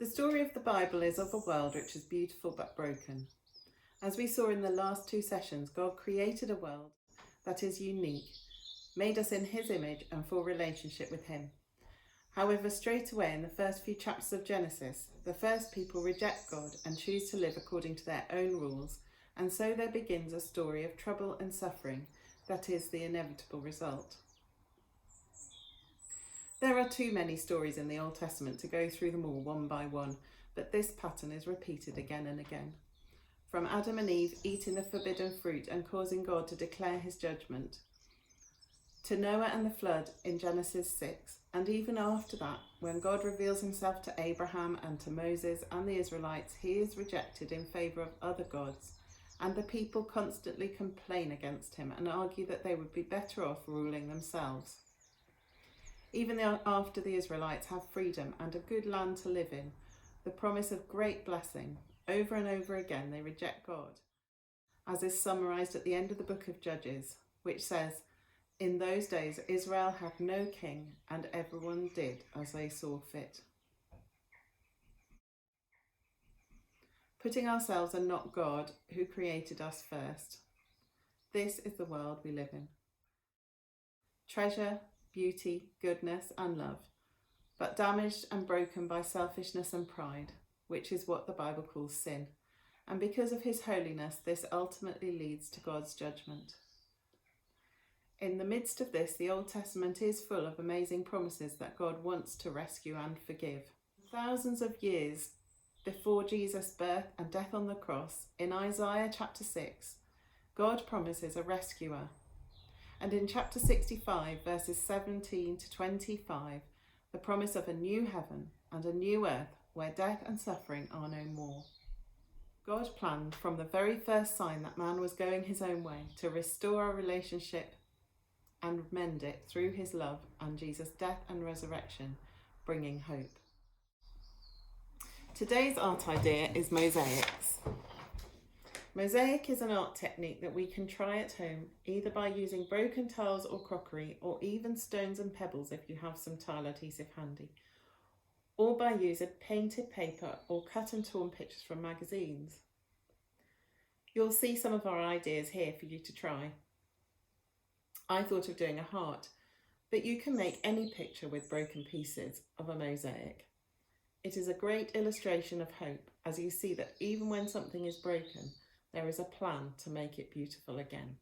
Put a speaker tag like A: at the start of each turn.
A: The story of the Bible is of a world which is beautiful but broken. As we saw in the last two sessions, God created a world that is unique, made us in his image and for relationship with him. However, straight away in the first few chapters of Genesis, the first people reject God and choose to live according to their own rules, and so there begins a story of trouble and suffering that is the inevitable result. There are too many stories in the Old Testament to go through them all one by one, but this pattern is repeated again and again. From Adam and Eve eating the forbidden fruit and causing God to declare his judgment, to Noah and the flood in Genesis 6, and even after that, when God reveals himself to Abraham and to Moses and the Israelites, he is rejected in favour of other gods, and the people constantly complain against him and argue that they would be better off ruling themselves. Even after the Israelites have freedom and a good land to live in, the promise of great blessing, over and over again they reject God, as is summarised at the end of the book of Judges, which says, "In those days Israel had no king, and everyone did as they saw fit." Putting ourselves and not God, who created us first. This is the world we live in. Treasure, beauty, goodness and love, but damaged and broken by selfishness and pride, which is what the Bible calls sin. And because of his holiness, this ultimately leads to God's judgment. In the midst of this, the Old Testament is full of amazing promises that God wants to rescue and forgive. Thousands of years before Jesus' birth and death on the cross, in Isaiah chapter 6, God promises a rescuer. And in chapter 65, verses 17 to 25, the promise of a new heaven and a new earth where death and suffering are no more. God planned from the very first sign that man was going his own way to restore our relationship and mend it through his love and Jesus' death and resurrection, bringing hope. Today's art idea is mosaics. Mosaic is an art technique that we can try at home, either by using broken tiles or crockery, or even stones and pebbles if you have some tile adhesive handy, or by using painted paper or cut and torn pictures from magazines. You'll see some of our ideas here for you to try. I thought of doing a heart, but you can make any picture with broken pieces of a mosaic. It is a great illustration of hope, as you see that even when something is broken, there is a plan to make it beautiful again.